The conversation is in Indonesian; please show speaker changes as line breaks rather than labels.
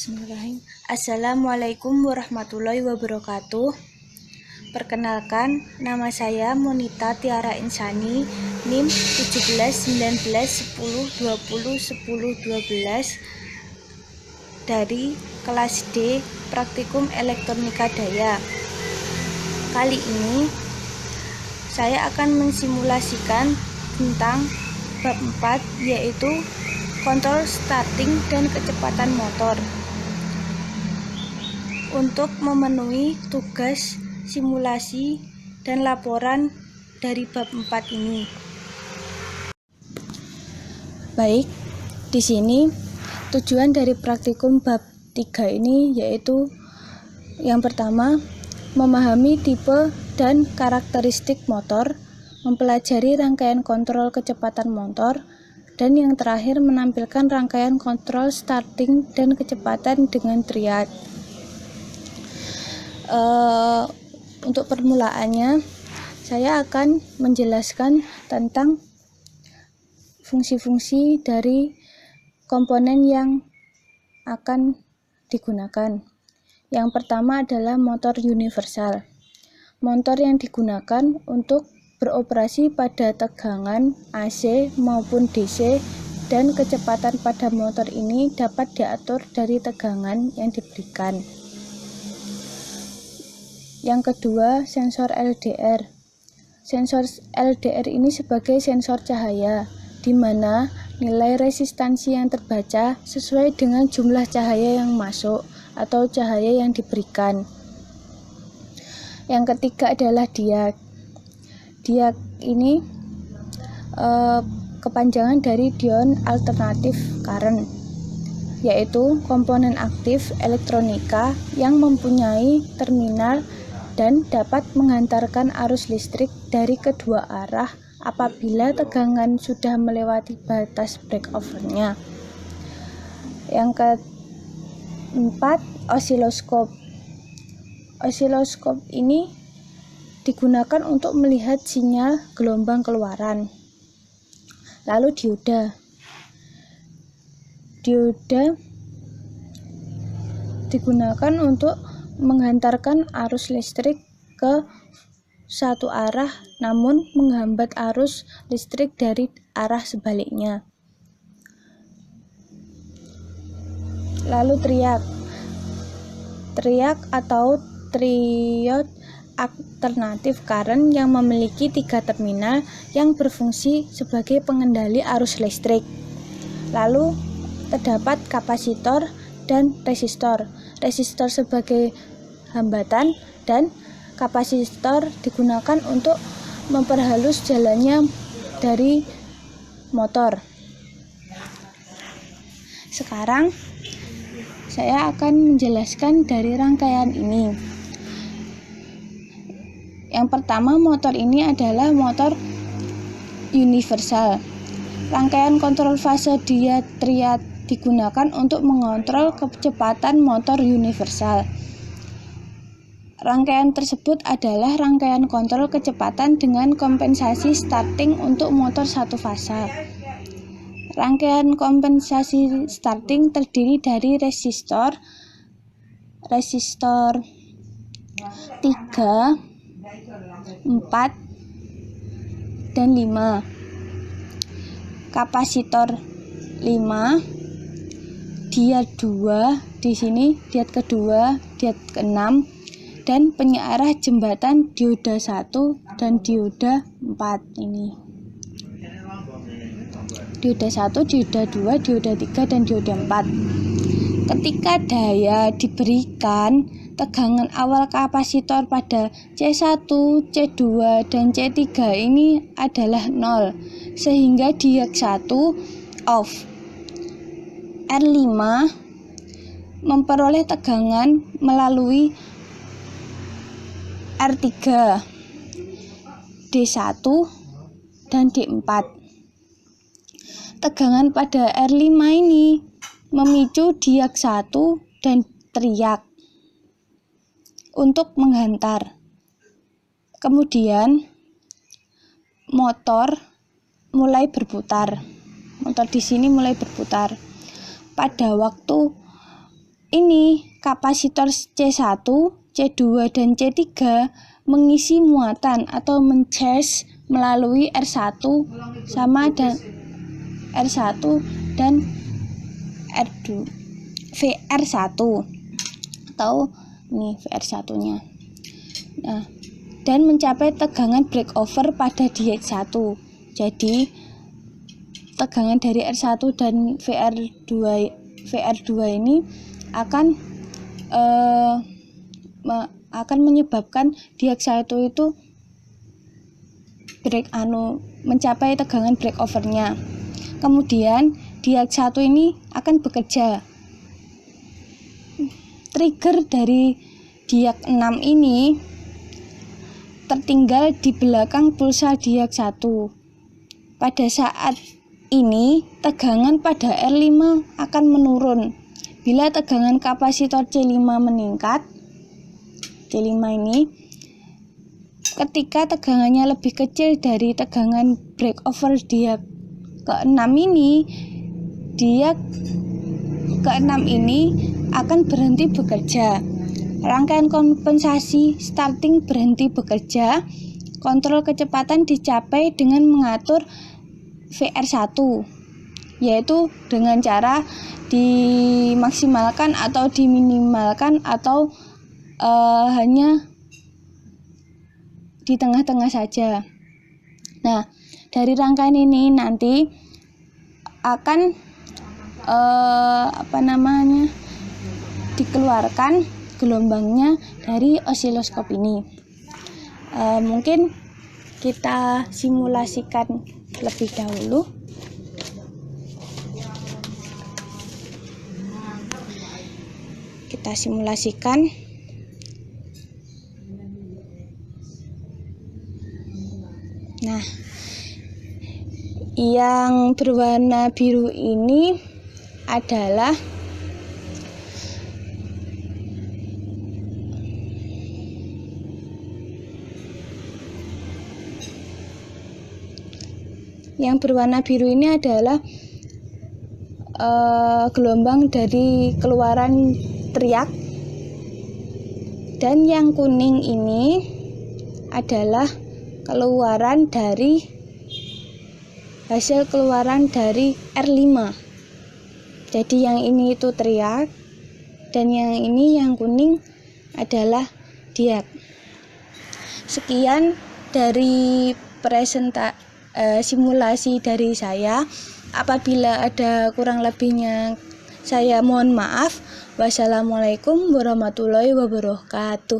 Bismillahirrahmanirrahim. Assalamualaikum warahmatullahi wabarakatuh. Perkenalkan, nama saya Monita Tiara Insani, NIM 17 19 10 20 10 12 dari kelas D Praktikum Elektronika Daya. Kali ini saya akan mensimulasikan tentang bab 4, yaitu kontrol starting dan kecepatan motor. Untuk memenuhi tugas simulasi dan laporan dari bab 4 ini. Baik, di sini tujuan dari praktikum bab 3 ini yaitu yang pertama, memahami tipe dan karakteristik motor, mempelajari rangkaian kontrol kecepatan motor, dan yang terakhir menampilkan rangkaian kontrol starting dan kecepatan dengan triad. Untuk permulaannya, saya akan menjelaskan tentang fungsi-fungsi dari komponen yang akan digunakan. Yang pertama adalah motor universal. Motor yang digunakan untuk beroperasi pada tegangan AC maupun DC, dan kecepatan pada motor ini dapat diatur dari tegangan yang diberikan. Yang kedua, sensor LDR. Sensor LDR ini sebagai sensor cahaya, di mana nilai resistansi yang terbaca sesuai dengan jumlah cahaya yang masuk atau cahaya yang diberikan. Yang ketiga adalah diag. Diag ini kepanjangan dari diode alternatif current, yaitu komponen aktif elektronika yang mempunyai terminal dan dapat menghantarkan arus listrik dari kedua arah apabila tegangan sudah melewati batas breakover-nya. Yang keempat, osiloskop. Osiloskop ini digunakan untuk melihat sinyal gelombang keluaran. Lalu dioda. Dioda digunakan untuk menghantarkan arus listrik ke satu arah, namun menghambat arus listrik dari arah sebaliknya. Lalu triad. Triad atau triode alternatif current yang memiliki 3 terminal yang berfungsi sebagai pengendali arus listrik. Lalu terdapat kapasitor dan resistor. Resistor sebagai hambatan dan kapasitor digunakan untuk memperhalus jalannya dari motor. Sekarang saya akan menjelaskan dari rangkaian ini. Yang pertama, motor ini adalah motor universal. Rangkaian kontrol fase triad digunakan untuk mengontrol kecepatan motor universal. Rangkaian tersebut adalah rangkaian kontrol kecepatan dengan kompensasi starting untuk motor satu fase. Rangkaian kompensasi starting terdiri dari resistor 3, 4, dan 5, kapasitor 5, diode 2, di sini diode kedua, diode ke-6, dan penyearah jembatan dioda 1 dan dioda 4 ini. Dioda 1, dioda 2, dioda 3, dan dioda 4. Ketika daya diberikan, tegangan awal kapasitor pada C1, C2, dan C3 ini adalah 0, sehingga diag 1 off. R5 memperoleh tegangan melalui R3, D1, dan D4. Tegangan pada R5 ini memicu diag 1 dan triad untuk menghantar. Kemudian motor mulai berputar. Motor di sini mulai berputar. Pada waktu ini kapasitor C1, C2, dan C3 mengisi muatan atau mencharge melalui R1 sama dan R1 dan R2 VR1 atau ini VR1-nya. Nah, dan mencapai tegangan breakover pada diode 1. Jadi tegangan dari R1 dan VR2 ini akan menyebabkan diode 1 itu mencapai tegangan breakovernya. Kemudian diode 1 ini akan bekerja. Trigger dari diode 6 ini tertinggal di belakang pulsa diode 1. Pada saat ini tegangan pada R5 akan menurun. Bila tegangan kapasitor C5 meningkat, C5 ini ketika tegangannya lebih kecil dari tegangan breakover diode ke-6 ini, diode ke-6 ini akan berhenti bekerja. Rangkaian kompensasi starting berhenti bekerja. Kontrol kecepatan dicapai dengan mengatur VR1, yaitu dengan cara dimaksimalkan atau diminimalkan atau hanya di tengah-tengah saja. Nah, dari rangkaian ini nanti akan dikeluarkan gelombangnya dari osiloskop ini. Mungkin kita simulasikan lebih dahulu. Kita simulasikan. Nah, yang berwarna biru ini adalah gelombang dari keluaran triak, dan yang kuning ini adalah hasil keluaran dari R5. Jadi yang ini itu triak dan yang ini yang kuning adalah diode. Sekian dari simulasi dari saya. Apabila ada kurang lebihnya saya mohon maaf. Wassalamualaikum warahmatullahi wabarakatuh.